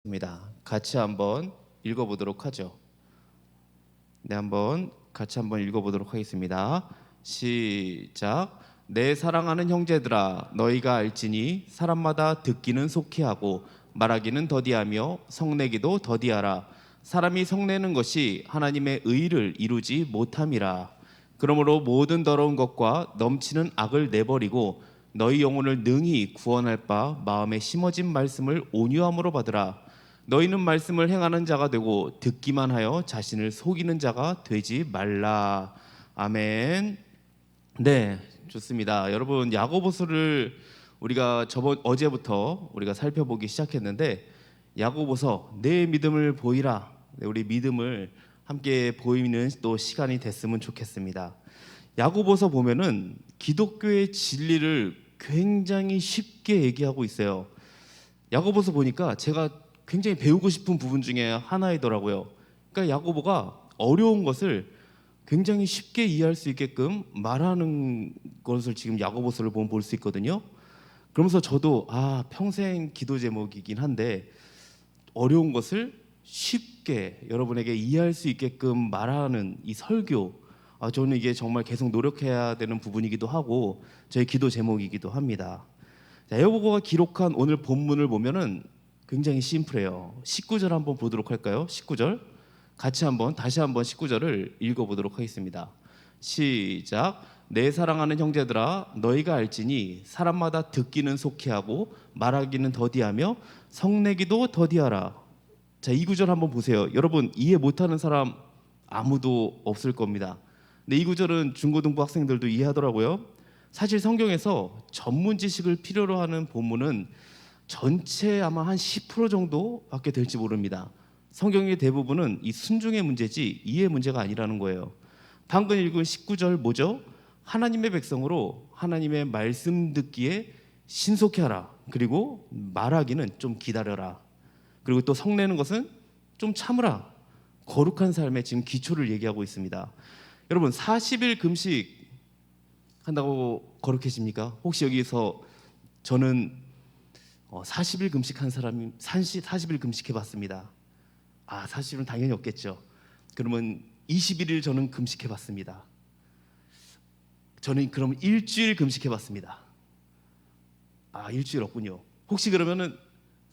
입니다. 같이 한번 읽어보도록 하죠. 네, 한번 같이 한번 읽어보도록 하겠습니다. 시작. 내 사랑하는 형제들아, 너희가 알지니 사람마다 듣기는 속히 하고 말하기는 더디하며 성내기도 더디하라. 사람이 성내는 것이 하나님의 의를 이루지 못함이라. 그러므로 모든 더러운 것과 넘치는 악을 내버리고 너희 영혼을 능히 구원할 바 마음에 심어진 말씀을 온유함으로 받으라. 너희는 말씀을 행하는 자가 되고 듣기만 하여 자신을 속이는 자가 되지 말라. 아멘. 네, 좋습니다. 여러분, 야고보서를 우리가 어제부터 우리가 살펴보기 시작했는데, 야고보서 내 믿음을 보이라. 네, 우리 믿음을 함께 보이는 또 시간이 됐으면 좋겠습니다. 야고보서 보면은 기독교의 진리를 굉장히 쉽게 얘기하고 있어요. 야고보서 보니까 제가 굉장히 배우고 싶은 부분 중에 하나이더라고요. 그러니까 야고보가 어려운 것을 굉장히 쉽게 이해할 수 있게끔 말하는 것을 지금 야고보서를 보면 볼 수 있거든요. 그러면서 저도 평생 기도 제목이긴 한데 어려운 것을 쉽게 여러분에게 이해할 수 있게끔 말하는 이 설교, 저는 이게 정말 계속 노력해야 되는 부분이기도 하고 저의 기도 제목이기도 합니다. 자, 야고보가 기록한 오늘 본문을 보면은 굉장히 심플해요. 19절 한번 보도록 할까요? 19절 다시 한번 19절을 읽어보도록 하겠습니다. 시작. 내 사랑하는 형제들아, 너희가 알지니 사람마다 듣기는 속히 하고 말하기는 더디하며 성내기도 더디하라. 자, 이 구절 한번 보세요. 여러분, 이해 못하는 사람 아무도 없을 겁니다. 근데 이 구절은 중고등부 학생들도 이해하더라고요. 사실 성경에서 전문 지식을 필요로 하는 본문은 전체 아마 한 10% 정도밖에 될지 모릅니다. 성경의 대부분은 이 순종의 문제지 이해 문제가 아니라는 거예요. 방금 읽은 19절 뭐죠? 하나님의 백성으로 하나님의 말씀 듣기에 신속히 하라. 그리고 말하기는 좀 기다려라. 그리고 또 성내는 것은 좀 참으라. 거룩한 삶의 지금 기초를 얘기하고 있습니다. 여러분, 40일 금식 한다고 거룩해집니까? 혹시 여기서 저는 40일 금식한 사람이 40일 금식해 봤습니다. 40일은 당연히 없겠죠. 그러면 21일 저는 금식해 봤습니다. 저는 그럼 일주일 금식해 봤습니다. 일주일 없군요. 혹시 그러면은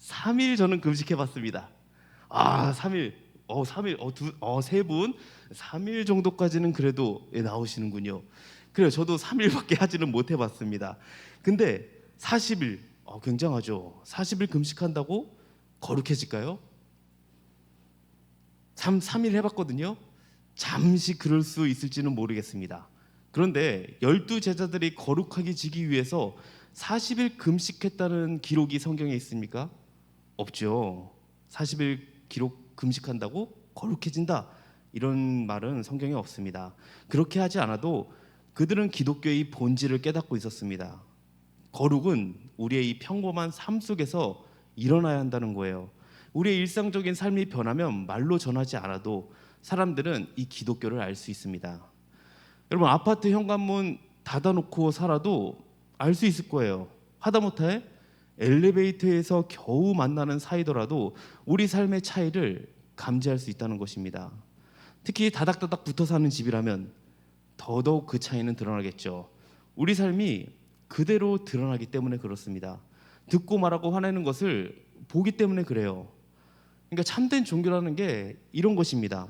3일 저는 금식해 봤습니다. 3일. 3일. 세 분 3일 정도까지는 그래도 나오시는군요. 그래요. 저도 3일밖에 하지는 못해 봤습니다. 근데 40일 굉장하죠. 40일 금식한다고 거룩해질까요? 3일 해봤거든요. 잠시 그럴 수 있을지는 모르겠습니다. 그런데 12제자들이 거룩하게 지기 위해서 40일 금식했다는 기록이 성경에 있습니까? 없죠. 40일 기록 금식한다고 거룩해진다, 이런 말은 성경에 없습니다. 그렇게 하지 않아도 그들은 기독교의 본질을 깨닫고 있었습니다. 거룩은 우리의 이 평범한 삶 속에서 일어나야 한다는 거예요. 우리의 일상적인 삶이 변하면 말로 전하지 않아도 사람들은 이 기독교를 알 수 있습니다. 여러분, 아파트 현관문 닫아놓고 살아도 알 수 있을 거예요. 하다못해 엘리베이터에서 겨우 만나는 사이더라도 우리 삶의 차이를 감지할 수 있다는 것입니다. 특히 다닥다닥 붙어 사는 집이라면 더더욱 그 차이는 드러나겠죠. 우리 삶이 그대로 드러나기 때문에 그렇습니다. 듣고 말하고 화내는 것을 보기 때문에 그래요. 그러니까 참된 종교라는 게 이런 것입니다.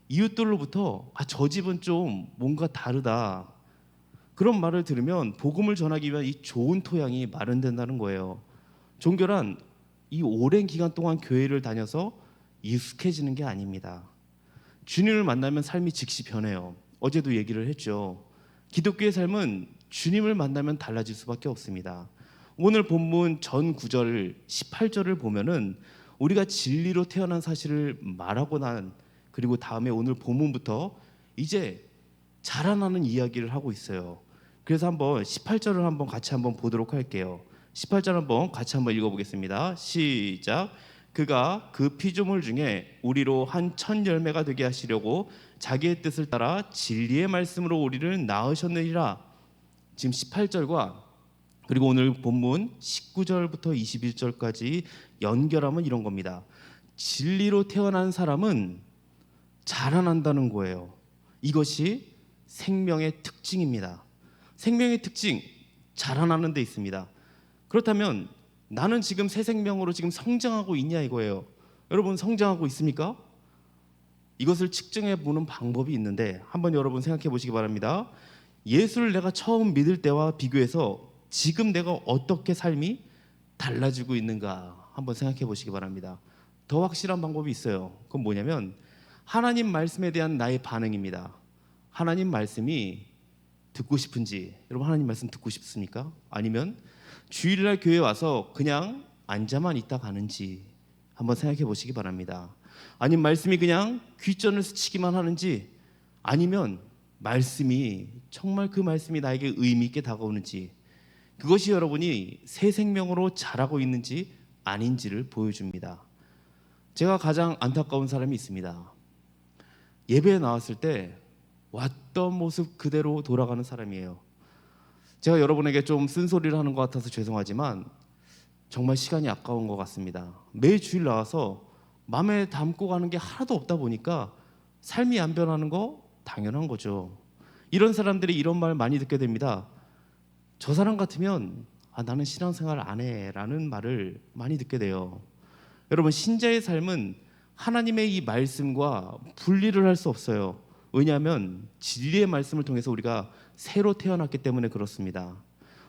이웃들로부터 저 집은 좀 뭔가 다르다, 그런 말을 들으면 복음을 전하기 위한 이 좋은 토양이 마련된다는 거예요. 종교란 이 오랜 기간 동안 교회를 다녀서 익숙해지는 게 아닙니다. 주님을 만나면 삶이 즉시 변해요. 어제도 얘기를 했죠. 기독교의 삶은 주님을 만나면 달라질 수밖에 없습니다. 오늘 본문 전 9절 18절을 보면은 우리가 진리로 태어난 사실을 말하고 난, 그리고 다음에 오늘 본문부터 이제 자라나는 이야기를 하고 있어요. 그래서 한번 18절을 한번 같이 한번 보도록 할게요. 18절 한번 같이 한번 읽어보겠습니다. 시작. 그가 그 피조물 중에 우리로 한 천 열매가 되게 하시려고 자기의 뜻을 따라 진리의 말씀으로 우리를 낳으셨느니라. 지금 18절과 그리고 오늘 본문 19절부터 21절까지 연결하면 이런 겁니다. 진리로 태어난 사람은 자라난다는 거예요. 이것이 생명의 특징입니다. 생명의 특징, 자라나는 데 있습니다. 그렇다면 나는 지금 새 생명으로 지금 성장하고 있냐 이거예요. 여러분 성장하고 있습니까? 이것을 측정해 보는 방법이 있는데 한번 여러분 생각해 보시기 바랍니다. 예수를 내가 처음 믿을 때와 비교해서 지금 내가 어떻게 삶이 달라지고 있는가 한번 생각해 보시기 바랍니다. 더 확실한 방법이 있어요. 그건 뭐냐면 하나님 말씀에 대한 나의 반응입니다. 하나님 말씀이 듣고 싶은지, 여러분 하나님 말씀 듣고 싶습니까? 아니면 주일날 교회 와서 그냥 앉아만 있다 가는지 한번 생각해 보시기 바랍니다. 아니면 말씀이 그냥 귓전을 스치기만 하는지, 아니면 말씀이 정말 그 말씀이 나에게 의미 있게 다가오는지, 그것이 여러분이 새 생명으로 자라고 있는지 아닌지를 보여줍니다. 제가 가장 안타까운 사람이 있습니다. 예배에 나왔을 때 왔던 모습 그대로 돌아가는 사람이에요. 제가 여러분에게 좀 쓴소리를 하는 것 같아서 죄송하지만 정말 시간이 아까운 것 같습니다. 매 주일 나와서 마음에 담고 가는 게 하나도 없다 보니까 삶이 안 변하는 거 당연한 거죠. 이런 사람들이 이런 말 많이 듣게 됩니다. 저 사람 같으면 나는 신앙생활 안 해라는 말을 많이 듣게 돼요. 여러분 신자의 삶은 하나님의 이 말씀과 분리를 할 수 없어요. 왜냐하면 진리의 말씀을 통해서 우리가 새로 태어났기 때문에 그렇습니다.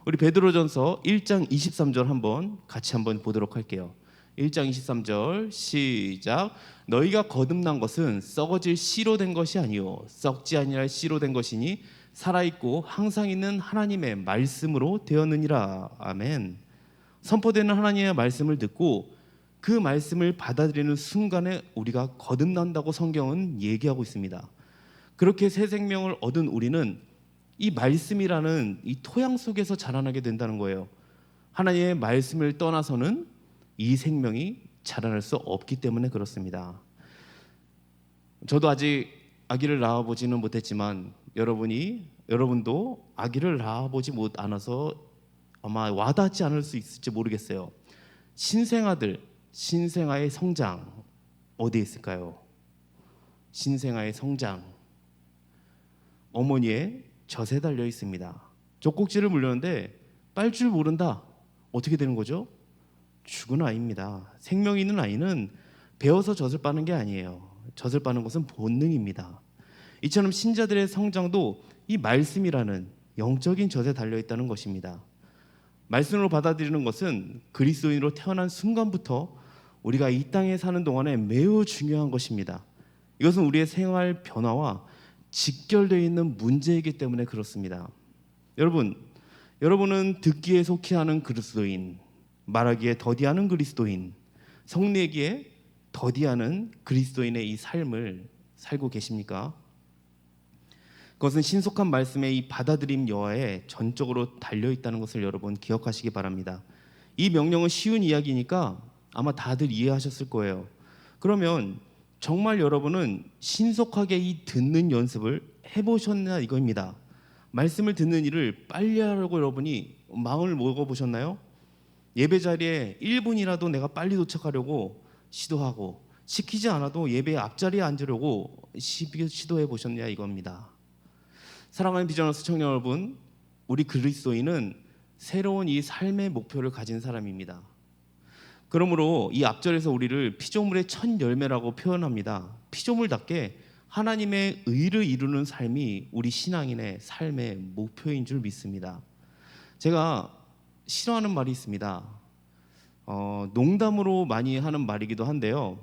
우리 베드로전서 1장 23절 같이 한번 보도록 할게요. 1장 23절 시작. 너희가 거듭난 것은 썩어질 씨로 된 것이 아니요 썩지 아니할 씨로 된 것이니 살아있고 항상 있는 하나님의 말씀으로 되었느니라. 아멘. 선포되는 하나님의 말씀을 듣고 그 말씀을 받아들이는 순간에 우리가 거듭난다고 성경은 얘기하고 있습니다. 그렇게 새 생명을 얻은 우리는 이 말씀이라는 이 토양 속에서 자라나게 된다는 거예요. 하나님의 말씀을 떠나서는 이 생명이 자라날 수 없기 때문에 그렇습니다. 저도 아직 아기를 낳아보지는 못했지만 여러분도 아기를 낳아보지 않아서 아마 와닿지 않을 수 있을지 모르겠어요. 신생아의 성장 어디에 있을까요? 신생아의 성장 어머니의 젖에 달려 있습니다. 젖꼭지를 물렸는데 빨 줄 모른다. 어떻게 되는 거죠? 죽은 아이입니다. 생명이 있는 아이는 배워서 젖을 빠는 게 아니에요. 젖을 빠는 것은 본능입니다. 이처럼 신자들의 성장도 이 말씀이라는 영적인 젖에 달려 있다는 것입니다. 말씀으로 받아들이는 것은 그리스도인으로 태어난 순간부터 우리가 이 땅에 사는 동안에 매우 중요한 것입니다. 이것은 우리의 생활 변화와 직결되어 있는 문제이기 때문에 그렇습니다. 여러분은 듣기에 속히 하는 그리스도인, 말하기에 더디하는 그리스도인, 성내기에 더디하는 그리스도인의 이 삶을 살고 계십니까? 그것은 신속한 말씀의 이 받아들임 여하에 전적으로 달려있다는 것을 여러분 기억하시기 바랍니다. 이 명령은 쉬운 이야기니까 아마 다들 이해하셨을 거예요. 그러면 정말 여러분은 신속하게 이 듣는 연습을 해보셨나 이거입니다. 말씀을 듣는 일을 빨리 하려고 여러분이 마음을 먹어보셨나요? 예배 자리에 1분이라도 내가 빨리 도착하려고 시도하고, 시키지 않아도 예배 앞자리에 앉으려고 시도해 보셨냐 이겁니다. 사랑하는 비전하우스 청년 여러분, 우리 그리스도인은 새로운 이 삶의 목표를 가진 사람입니다. 그러므로 이 앞절에서 우리를 피조물의 첫 열매라고 표현합니다. 피조물답게 하나님의 의를 이루는 삶이 우리 신앙인의 삶의 목표인 줄 믿습니다. 제가 싫어하는 말이 있습니다. 농담으로 많이 하는 말이기도 한데요.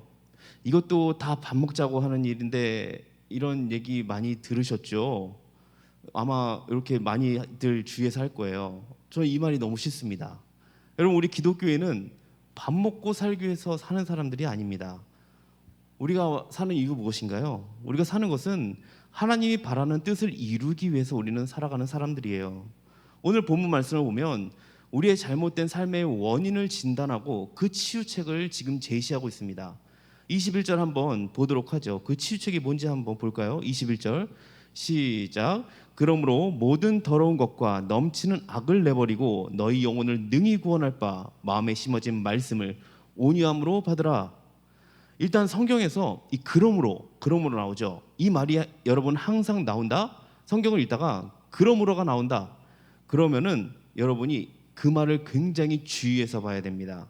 이것도 다 밥 먹자고 하는 일인데 이런 얘기 많이 들으셨죠? 아마 이렇게 많이들 주위에서 할 거예요. 저는 이 말이 너무 싫습니다. 여러분 우리 기독교회는 밥 먹고 살기 위해서 사는 사람들이 아닙니다. 우리가 사는 이유 무엇인가요? 우리가 사는 것은 하나님이 바라는 뜻을 이루기 위해서 우리는 살아가는 사람들이에요. 오늘 본문 말씀을 보면 우리의 잘못된 삶의 원인을 진단하고 그 치유책을 지금 제시하고 있습니다. 21절 한번 보도록 하죠. 그 치유책이 뭔지 한번 볼까요? 21절 시작. 그러므로 모든 더러운 것과 넘치는 악을 내버리고 너희 영혼을 능히 구원할 바 마음에 심어진 말씀을 온유함으로 받으라. 일단 성경에서 이 그러므로 나오죠. 이 말이 여러분 항상 나온다. 성경을 읽다가 그러므로가 나온다. 그러면은 여러분이 그 말을 굉장히 주의해서 봐야 됩니다.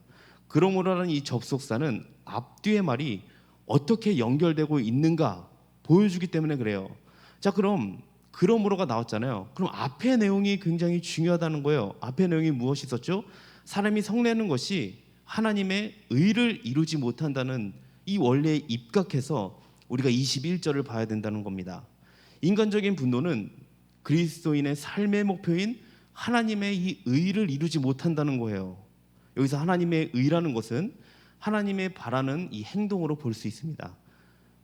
그러므로라는 이 접속사는 앞뒤의 말이 어떻게 연결되고 있는가 보여주기 때문에 그래요. 자, 그럼 그러므로가 나왔잖아요. 그럼 앞의 내용이 굉장히 중요하다는 거예요. 앞의 내용이 무엇이 있었죠? 사람이 성내는 것이 하나님의 의를 이루지 못한다는 이 원리에 입각해서 우리가 21절을 봐야 된다는 겁니다. 인간적인 분노는 그리스도인의 삶의 목표인 하나님의 이 의를 이루지 못한다는 거예요. 여기서 하나님의 의라는 것은 하나님의 바라는 이 행동으로 볼 수 있습니다.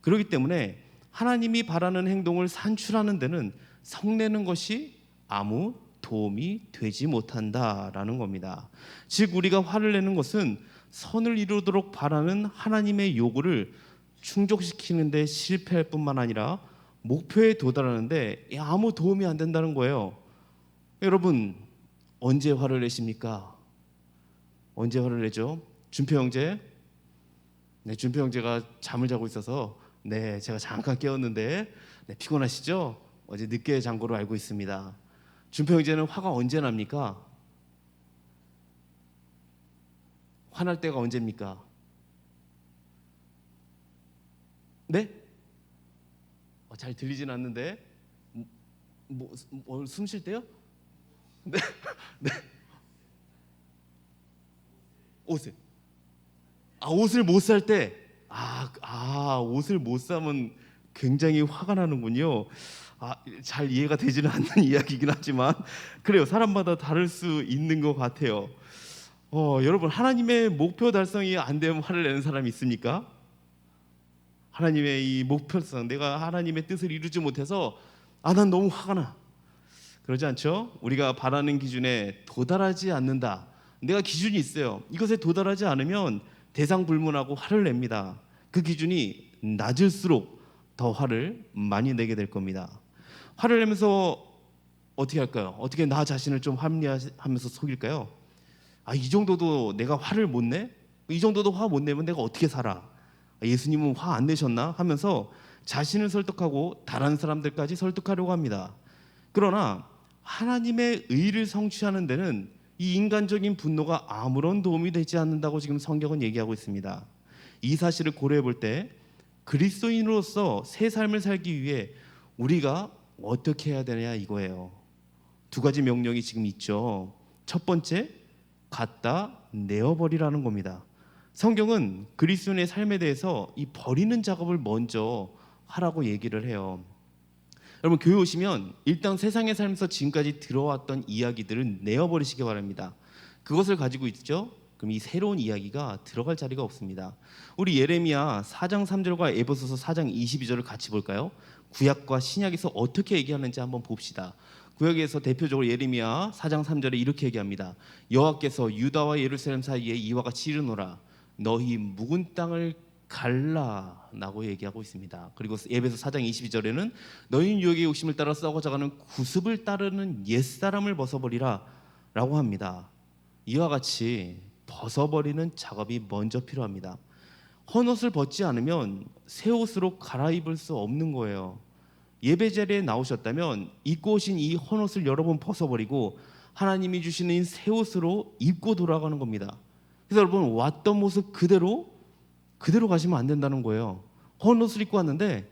그렇기 때문에 하나님이 바라는 행동을 산출하는 데는 성내는 것이 아무 도움이 되지 못한다라는 겁니다. 즉 우리가 화를 내는 것은 선을 이루도록 바라는 하나님의 요구를 충족시키는 데 실패할 뿐만 아니라 목표에 도달하는데 아무 도움이 안 된다는 거예요. 여러분 언제 화를 내십니까? 언제 화를 내죠? 준표 형제? 네, 준표 형제가 잠을 자고 있어서 제가 잠깐 깨웠는데 피곤하시죠? 어제 늦게 잔 거로 알고 있습니다. 준표 형제는 화가 언제 납니까? 화날 때가 언제입니까? 네? 잘 들리진 않는데 숨 쉴 때요? 네, 네. 옷을 못 살 때. 옷을 못 사면 굉장히 화가 나는군요. 잘 이해가 되지는 않는 이야기이긴 하지만 그래요. 사람마다 다를 수 있는 것 같아요. 여러분 하나님의 목표 달성이 안 되면 화를 내는 사람이 있습니까? 하나님의 이 목표성, 내가 하나님의 뜻을 이루지 못해서 난 너무 화가 나. 그러지 않죠? 우리가 바라는 기준에 도달하지 않는다. 내가 기준이 있어요. 이것에 도달하지 않으면 대상불문하고 화를 냅니다. 그 기준이 낮을수록 더 화를 많이 내게 될 겁니다. 화를 내면서 어떻게 할까요? 어떻게 나 자신을 좀 합리화하면서 속일까요? 이 정도도 내가 화를 못 내? 이 정도도 화 못 내면 내가 어떻게 살아? 예수님은 화 안 내셨나? 하면서 자신을 설득하고 다른 사람들까지 설득하려고 합니다. 그러나 하나님의 의를 성취하는 데는 이 인간적인 분노가 아무런 도움이 되지 않는다고 지금 성경은 얘기하고 있습니다. 이 사실을 고려해 볼 때 그리스도인으로서 새 삶을 살기 위해 우리가 어떻게 해야 되냐 이거예요. 두 가지 명령이 지금 있죠. 첫 번째, 갖다 내어버리라는 겁니다. 성경은 그리스도인의 삶에 대해서 이 버리는 작업을 먼저 하라고 얘기를 해요. 여러분 교회 오시면 일단 세상의 삶에서 지금까지 들어왔던 이야기들은 내어버리시기 바랍니다. 그것을 가지고 있죠. 그럼 이 새로운 이야기가 들어갈 자리가 없습니다. 우리 예레미야 4장 3절과 에베소서 4장 22절을 같이 볼까요? 구약과 신약에서 어떻게 얘기하는지 한번 봅시다. 구약에서 대표적으로 예레미야 4장 3절에 이렇게 얘기합니다. 여호와께서 유다와 예루살렘 사이에 이와 같이 이르노라 너희 묵은 땅을 갈라라고 얘기하고 있습니다. 그리고 에베소 4장 22절에는 너희 유혹의 욕심을 따라 썩어져가는 구습을 따르는 옛사람을 벗어버리라 라고 합니다. 이와 같이 벗어버리는 작업이 먼저 필요합니다. 헌옷을 벗지 않으면 새 옷으로 갈아입을 수 없는 거예요. 예배 자리에 나오셨다면 입고 오신 이 헌옷을 여러 번 벗어버리고 하나님이 주시는 새 옷으로 입고 돌아가는 겁니다. 그래서 여러분 왔던 모습 그대로 가시면 안 된다는 거예요. 헌옷을 입고 왔는데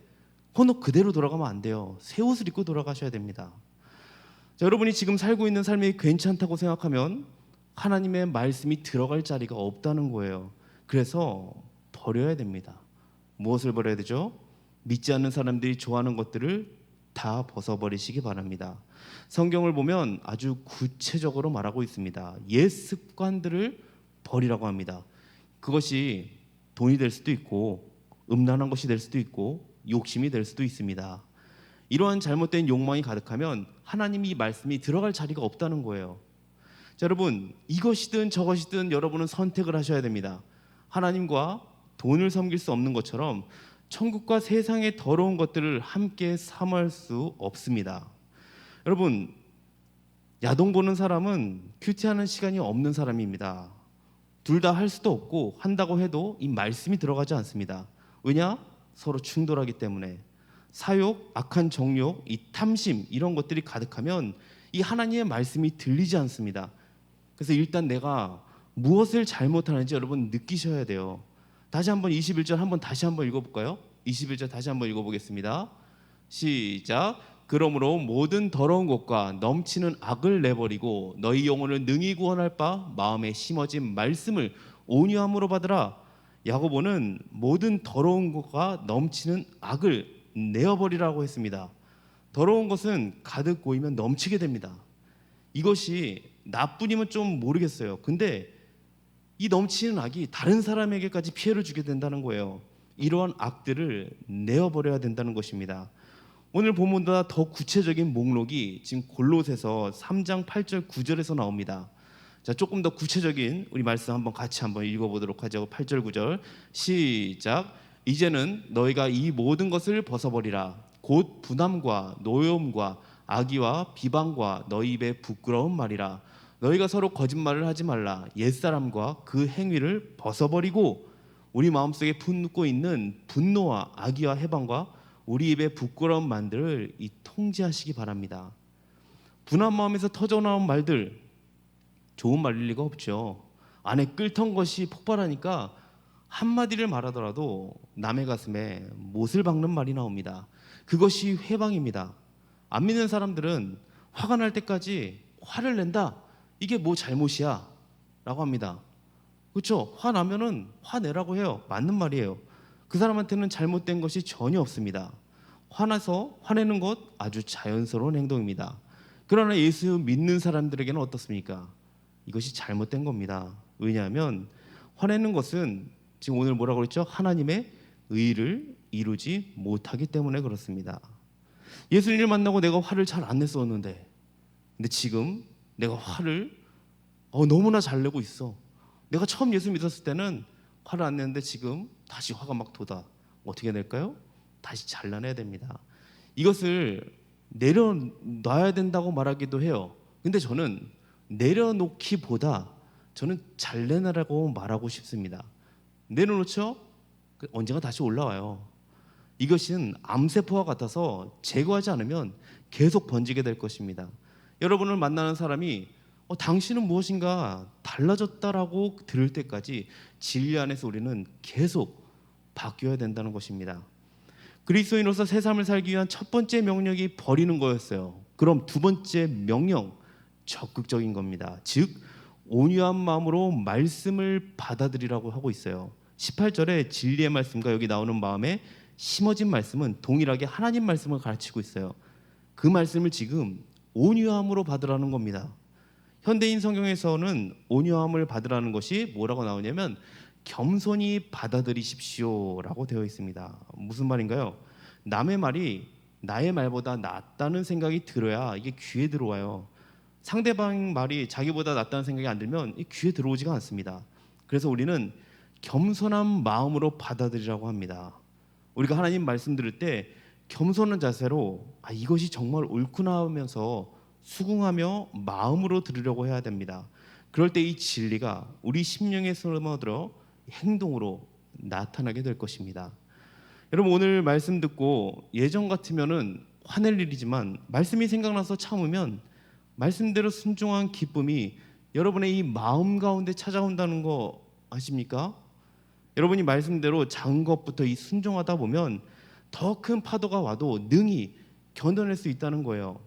헌옷 그대로 돌아가면 안 돼요. 새 옷을 입고 돌아가셔야 됩니다. 자, 여러분이 지금 살고 있는 삶이 괜찮다고 생각하면 하나님의 말씀이 들어갈 자리가 없다는 거예요. 그래서 버려야 됩니다. 무엇을 버려야 되죠? 믿지 않는 사람들이 좋아하는 것들을 다 벗어버리시기 바랍니다. 성경을 보면 아주 구체적으로 말하고 있습니다. 옛 습관들을 버리라고 합니다. 그것이 돈이 될 수도 있고 음란한 것이 될 수도 있고 욕심이 될 수도 있습니다. 이러한 잘못된 욕망이 가득하면 하나님이 말씀이 들어갈 자리가 없다는 거예요. 자, 여러분 이것이든 저것이든 여러분은 선택을 하셔야 됩니다. 하나님과 돈을 섬길 수 없는 것처럼 천국과 세상의 더러운 것들을 함께 사모할 수 없습니다. 여러분 야동 보는 사람은 큐티하는 시간이 없는 사람입니다. 둘 다 할 수도 없고 한다고 해도 이 말씀이 들어가지 않습니다. 왜냐? 서로 충돌하기 때문에. 사욕, 악한 정욕, 이 탐심 이런 것들이 가득하면 이 하나님의 말씀이 들리지 않습니다. 그래서 일단 내가 무엇을 잘못하는지 여러분 느끼셔야 돼요. 다시 한번 21절 한번 다시 한번 읽어볼까요? 21절 다시 한번 읽어보겠습니다. 시작. 그러므로 모든 더러운 것과 넘치는 악을 내버리고 너희 영혼을 능히 구원할 바 마음에 심어진 말씀을 온유함으로 받으라. 야고보는 모든 더러운 것과 넘치는 악을 내어버리라고 했습니다. 더러운 것은 가득 고이면 넘치게 됩니다. 이것이 나뿐이면 좀 모르겠어요. 근데 이 넘치는 악이 다른 사람에게까지 피해를 주게 된다는 거예요. 이러한 악들을 내어버려야 된다는 것입니다. 오늘 본문보다 더 구체적인 목록이 지금 골로새서 3장 8절 9절에서 나옵니다. 자, 조금 더 구체적인 우리 말씀 한번 같이 한번 읽어보도록 하죠. 8절 9절 시작. 이제는 너희가 이 모든 것을 벗어버리라. 곧 분함과 노여움과 악의와 비방과 너희 입에 부끄러운 말이라. 너희가 서로 거짓말을 하지 말라. 옛사람과 그 행위를 벗어버리고 우리 마음속에 품고 있는 분노와 악의와 해방과 우리 입에 부끄러운 말들을 이 통제하시기 바랍니다. 분한 마음에서 터져나온 말들, 좋은 말일 리가 없죠. 안에 끓던 것이 폭발하니까 한마디를 말하더라도 남의 가슴에 못을 박는 말이 나옵니다. 그것이 회방입니다. 안 믿는 사람들은 화가 날 때까지 화를 낸다. 이게 뭐 잘못이야? 라고 합니다. 그렇죠? 화나면은 화내라고 해요. 맞는 말이에요. 그 사람한테는 잘못된 것이 전혀 없습니다. 화나서 화내는 것 아주 자연스러운 행동입니다. 그러나 예수 믿는 사람들에게는 어떻습니까? 이것이 잘못된 겁니다. 왜냐하면 화내는 것은 지금 오늘 뭐라고 그랬죠? 하나님의 의를 이루지 못하기 때문에 그렇습니다. 예수님을 만나고 내가 화를 잘 안 냈었는데 근데 지금 내가 화를 너무나 잘 내고 있어. 내가 처음 예수 믿었을 때는 화를 안 냈는데 지금 다시 화가 막 돋아. 어떻게 낼까요? 다시 잘라내야 됩니다. 이것을 내려놔야 된다고 말하기도 해요. 근데 저는 내려놓기보다 저는 잘내라고 말하고 싶습니다. 내려놓죠? 언젠가 다시 올라와요. 이것은 암세포와 같아서 제거하지 않으면 계속 번지게 될 것입니다. 여러분을 만나는 사람이 당신은 무엇인가 달라졌다라고 들을 때까지 진리 안에서 우리는 계속 바뀌어야 된다는 것입니다. 그리스도인으로서 새 삶을 살기 위한 첫 번째 명령이 버리는 거였어요. 그럼 두 번째 명령, 적극적인 겁니다. 즉 온유한 마음으로 말씀을 받아들이라고 하고 있어요. 18절에 진리의 말씀과 여기 나오는 마음에 심어진 말씀은 동일하게 하나님 말씀을 가르치고 있어요. 그 말씀을 지금 온유함으로 받으라는 겁니다. 현대인 성경에서는 온유함을 받으라는 것이 뭐라고 나오냐면 겸손히 받아들이십시오라고 되어 있습니다. 무슨 말인가요? 남의 말이 나의 말보다 낫다는 생각이 들어야 이게 귀에 들어와요. 상대방 말이 자기보다 낫다는 생각이 안 들면 귀에 들어오지가 않습니다. 그래서 우리는 겸손한 마음으로 받아들이라고 합니다. 우리가 하나님 말씀 들을 때 겸손한 자세로 이것이 정말 옳구나 하면서 수긍하며 마음으로 들으려고 해야 됩니다. 그럴 때 이 진리가 우리 심령에 스며들어 행동으로 나타나게 될 것입니다. 여러분 오늘 말씀 듣고 예전 같으면은 화낼 일이지만 말씀이 생각나서 참으면 말씀대로 순종한 기쁨이 여러분의 이 마음 가운데 찾아온다는 거 아십니까? 여러분이 말씀대로 작은 것부터 이 순종하다 보면 더 큰 파도가 와도 능히 견뎌낼 수 있다는 거예요.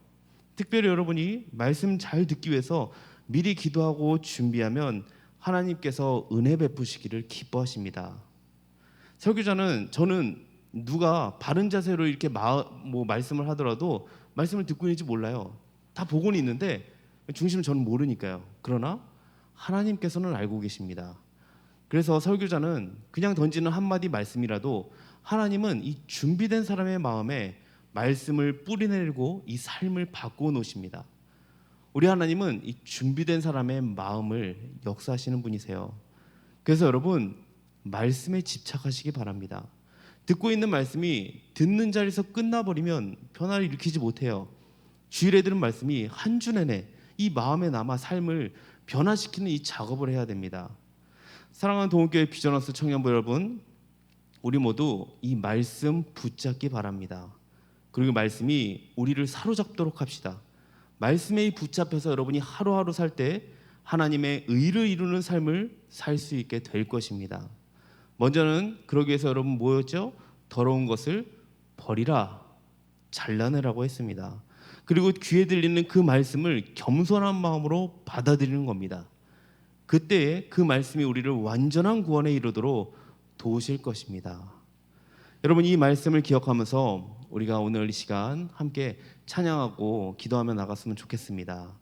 특별히 여러분이 말씀 잘 듣기 위해서 미리 기도하고 준비하면 하나님께서 은혜 베푸시기를 기뻐하십니다. 설교자는 저는 누가 바른 자세로 이렇게 말씀을 하더라도 말씀을 듣고 있는지 몰라요. 다 보고는 있는데 중심을 저는 모르니까요. 그러나 하나님께서는 알고 계십니다. 그래서 설교자는 그냥 던지는 한마디 말씀이라도 하나님은 이 준비된 사람의 마음에 말씀을 뿌리내리고 이 삶을 바꾸어 놓으십니다. 우리 하나님은 이 준비된 사람의 마음을 역사하시는 분이세요. 그래서 여러분 말씀에 집착하시기 바랍니다. 듣고 있는 말씀이 듣는 자리에서 끝나버리면 변화를 일으키지 못해요. 주일에 들은 말씀이 한 주 내내 이 마음에 남아 삶을 변화시키는 이 작업을 해야 됩니다. 사랑하는 도움교회 비전하우스 청년부 여러분, 우리 모두 이 말씀 붙잡기 바랍니다. 그리고 말씀이 우리를 사로잡도록 합시다. 말씀에 붙잡혀서 여러분이 하루하루 살 때 하나님의 의를 이루는 삶을 살 수 있게 될 것입니다. 먼저는 그러기 위해서 여러분 뭐였죠? 더러운 것을 버리라, 잘라내라고 했습니다. 그리고 귀에 들리는 그 말씀을 겸손한 마음으로 받아들이는 겁니다. 그때 그 말씀이 우리를 완전한 구원에 이르도록 도우실 것입니다. 여러분, 이 말씀을 기억하면서 우리가 오늘 이 시간 함께 찬양하고 기도하며 나갔으면 좋겠습니다.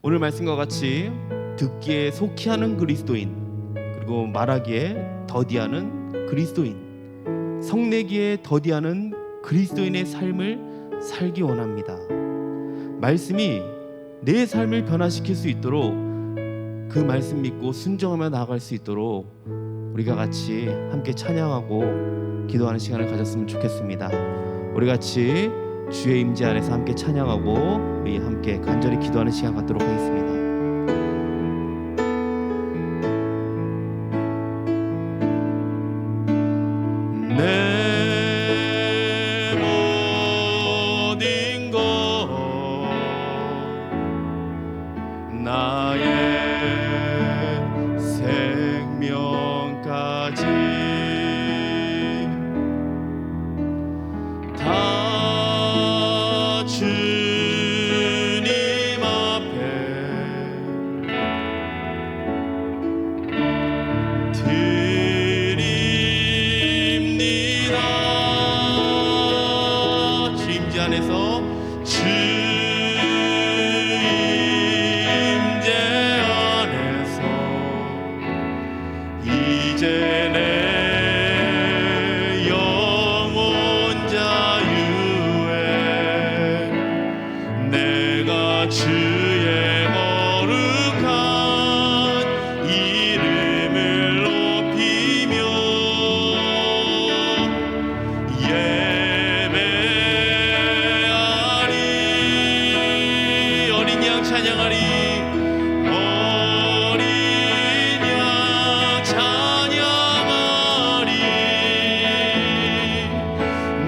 오늘 말씀과 같이 듣기에 속히 하는 그리스도인, 그리고 말하기에 더디하는 그리스도인, 성내기에 더디하는 그리스도인의 삶을 살기 원합니다. 말씀이 내 삶을 변화시킬 수 있도록 그 말씀 믿고 순종하며 나아갈 수 있도록 우리가 같이 함께 찬양하고 기도하는 시간을 가졌으면 좋겠습니다. 우리 같이 주의 임재 안에서 함께 찬양하고 우리 함께 간절히 기도하는 시간 갖도록 하겠습니다. 내 모든 것 나의 생명까지 다 주님 앞에 드립니다. 주 임재 안에서 주 임재 안에서 이제 내 영혼 자유에 내가 주의 거룩한 이름을 높이며 예배하리. 어린 양 찬양하리. 어린 양 찬양하리.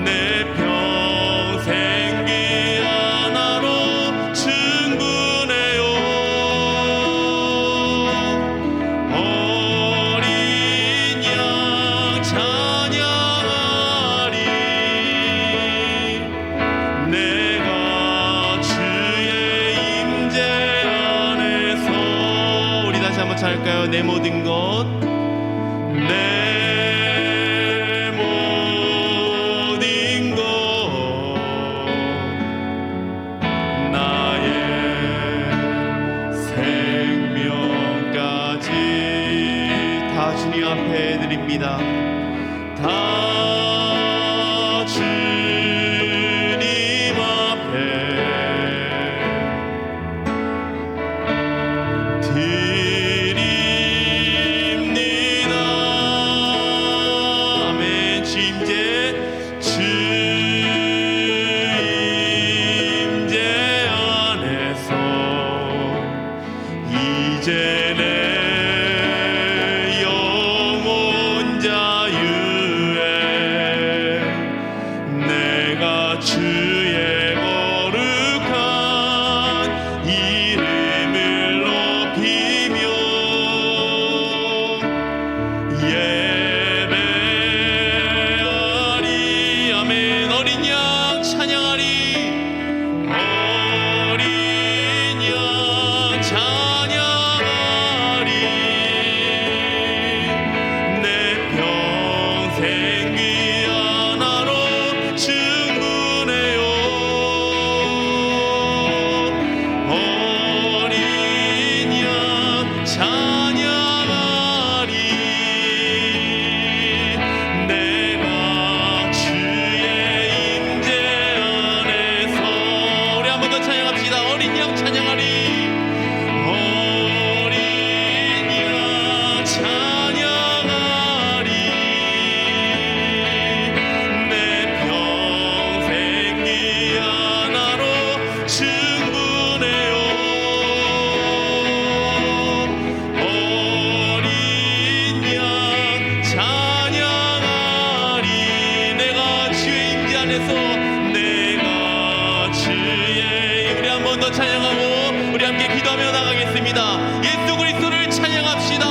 내 평생 그 하나로 충분해요. 어린 양 찬양하리. 내가 주의 임재 안에서. 우리 다시 한번 찾을까요? 내 모든 것, 내 모든 것 나의 생명까지 다 주님 앞에 드립니다. 다 주님 앞에 드립니다. 아멘. 주 임재, 주 임재 안에서 이제 내 영혼 자유에 내가 주의 거룩한 이름을 높이며 예배하리. 위해서 내가 주의 우리 한 번 더 찬양하고 우리 함께 기도하며 나가겠습니다. 예수 그리스도를 찬양합시다.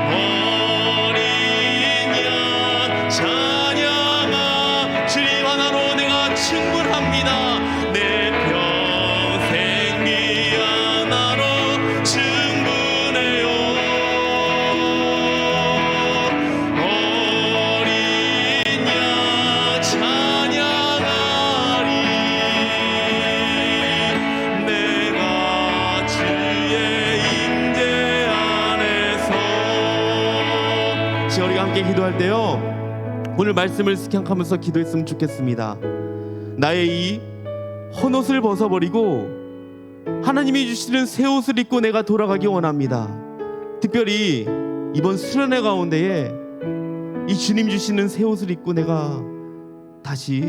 어린 양 찬양아 주님 하나로 내가 충분합니다. 내 평생 미 하나로 충분해요. 어린 양 찬양하리. 내가 주의 임재 안에서. 우리가 함께 기도할 때요, 오늘 말씀을 스캔하면서 기도했으면 좋겠습니다. 나의 이 헌옷을 벗어버리고 하나님이 주시는 새 옷을 입고 내가 돌아가기 원합니다. 특별히 이번 수련회 가운데에 이 주님 주시는 새 옷을 입고 내가 다시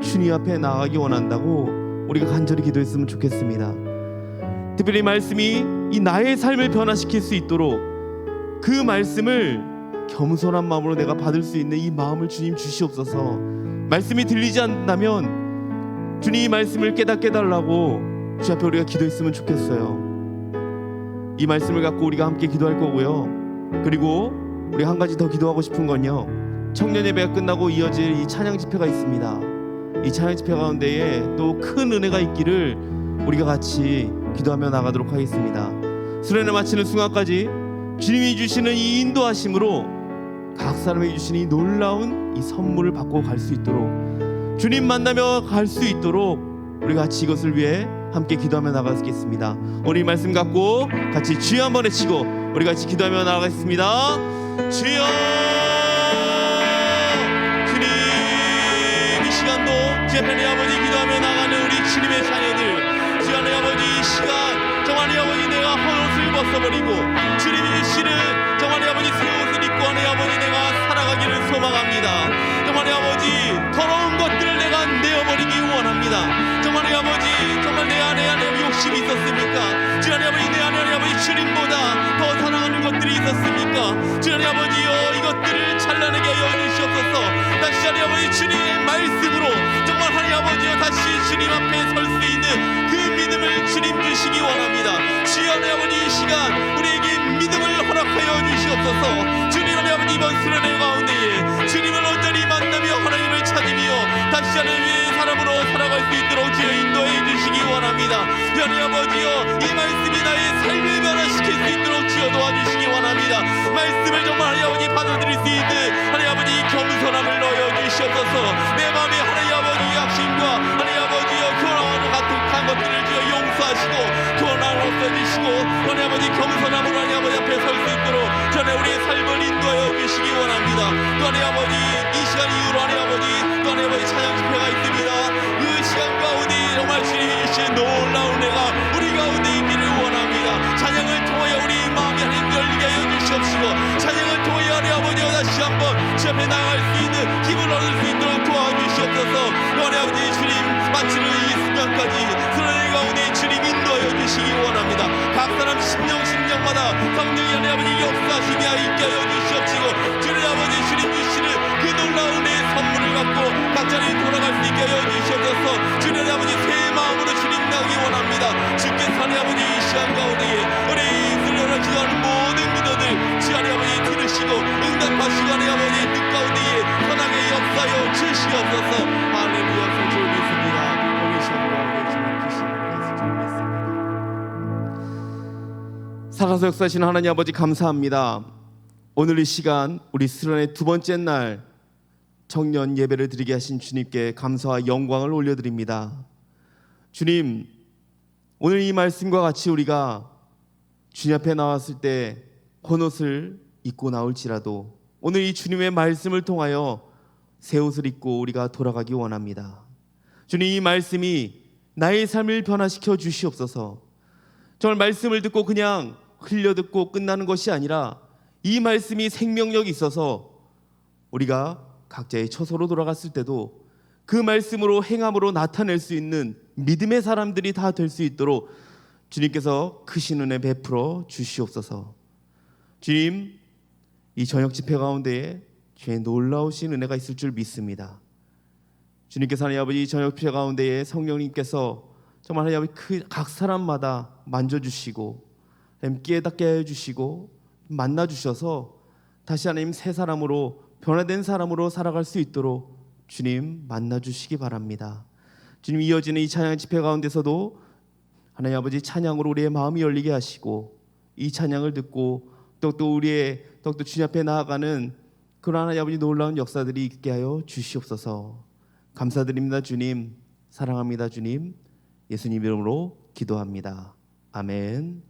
주님 앞에 나아가기 원한다고 우리가 간절히 기도했으면 좋겠습니다. 특별히 말씀이 이 나의 삶을 변화시킬 수 있도록 그 말씀을 겸손한 마음으로 내가 받을 수 있는 이 마음을 주님 주시옵소서. 말씀이 들리지 않는다면 주님 이 말씀을 깨닫게 해달라고 주 앞에 우리가 기도했으면 좋겠어요. 이 말씀을 갖고 우리가 함께 기도할 거고요. 그리고 우리 한 가지 더 기도하고 싶은 건요, 청년 예배가 끝나고 이어질 이 찬양 집회가 있습니다. 이 찬양 집회 가운데에 또 큰 은혜가 있기를 우리가 같이 기도하며 나가도록 하겠습니다. 수련회 마치는 순간까지 주님이 주시는 이 인도하심으로 각 사람에게 주신 이 놀라운 이 선물을 받고 갈 수 있도록, 주님 만나며 갈 수 있도록 우리 같이 이것을 위해 함께 기도하며 나가겠습니다. 오늘 이 말씀 갖고 같이 주여 한번 외치고 우리 같이 기도하며 나가겠습니다. 주여. 주님, 이 시간도 주 앞에 내 아버지 기도하며 나가는 우리 주님의 자녀들, 주 안에 아버지 이 시간 정말 내 아버지 내가 헌옷을 벗어버리고 주님이 주시는 정말 내 아버지 새 옷을 입고 내 아버지 내가 살아가기를 소망합니다. 정말 내 아버지 더러운 것들을 내가 내어버리기 원합니다. 정말 내 아버지 정말 내 안에 욕심이 있었습니까? 주 안에 아버지 내 안에 아버지 주님보다 더 사랑하는 것들이 있었습니까? 주 안에 아버지여 이것들을 찬란하게 여주시옵소서. 다시 안에 아버지 주님의 말씀으로 정말 하나님 아버지여 다시 주님 앞에 설 수 있는 그 믿음을 주님 주시기 원합니다. 주 안에 아버지 이 시간 우리에게 믿음을 허락하여 주시옵소서. 주님 안에 아버지 이번 수련회 가운데에 주님을 온전히 만나며 하나님을 찾으며 다시 안에 위의 사람으로 살아갈 수 있도록 주여 인도해 주시기 원합니다. 하나님 아버지여 이 말씀이 나의 삶을 변화시킬 수 있도록 주여 도와주시기 원합니다. 말씀을 정말 하나님 아버지 받아들일 수 있는 하나님 아버지 겸손함을 넣어 주시옵소서. 내 마음에 하나님 아버지 약심과 하나님 아버지여 교만으로 가득한 것들을 주여 용서하시고 교만을 없애주시고 하나님 아버지 겸손함으로 하나님 아버지 앞에 설 수 있도록 전에 우리의 삶을 인도하여 주시기 원합니다. 또 하나님 아버지 이 시간 이후로 하나님 아버지 또 하나님 아버지 찬양 집회가 있습니다. 그 시간 가운데 정말 주님이 주신 놀라운 은혜가 우리 가운데 있기를 원합니다. 찬양을 통하여 우리 마음이 하나님 열리게 하여 주시옵시고 찬양을 통하여 하나님 아버지와 다시 한번 주 앞에 나갈 수 있는 힘을 얻을 수 있도록 도와주시옵소서. 하나님 아버지 주님 마치는 이 순간까지 수련회 가운데 주님 인도하여 주시기 원합니다. 각 사람 심령마다 성령이 하나님 아버지 역사하시며 있게 하여 주시옵시고 주님 아버지 주님 주시는 그 놀라운 내 선물을 갖고 각자리 돌아갈 수 있게 하여 주시옵소서. 주님 아버지 새 마음으로 주님 나오기 원합니다. 주께서 하나님 아버지 이 시간 가운데에 우리 수련을 기도하는 모든 믿어들 주 하나님 아버지 들으시고 응답하시고 하나님 아버지 뜻 가운데에 선하게 역사하여 주시옵소서. 할렐루야. 소주 믿습니다. 우리 시간 가운데 주님 주시옵소서. 살아서 역사하시는 하나님 아버지 감사합니다. 오늘 이 시간 우리 수련의 두 번째 날 청년 예배를 드리게 하신 주님께 감사와 영광을 올려드립니다. 주님, 오늘 이 말씀과 같이 우리가 주님 앞에 나왔을 때 헌옷을 입고 나올지라도 오늘 이 주님의 말씀을 통하여 새 옷을 입고 우리가 돌아가기 원합니다. 주님, 이 말씀이 나의 삶을 변화시켜 주시옵소서. 정말 말씀을 듣고 그냥 흘려듣고 끝나는 것이 아니라 이 말씀이 생명력이 있어서 우리가 각자의 처소로 돌아갔을 때도 그 말씀으로 행함으로 나타낼 수 있는 믿음의 사람들이 다 될 수 있도록 주님께서 크신 은혜 베풀어 주시옵소서. 주님, 이 저녁 집회 가운데에 주의 놀라우신 은혜가 있을 줄 믿습니다. 주님께서 하나님 아버지 저녁 집회 가운데에 성령님께서 정말 하나님 아버지 각 사람마다 만져주시고 깨닫게 해주시고 만나주셔서 다시 하나님 새 사람으로 변화된 사람으로 살아갈 수 있도록 주님 만나주시기 바랍니다. 주님 이어지는 이 찬양 집회 가운데서도 하나님 아버지 찬양으로 우리의 마음이 열리게 하시고 이 찬양을 듣고 더욱더 우리의 더욱더 주님 앞에 나아가는 그런 하나님 아버지 놀라운 역사들이 있게 하여 주시옵소서. 감사드립니다 주님. 사랑합니다 주님. 예수님 이름으로 기도합니다. 아멘.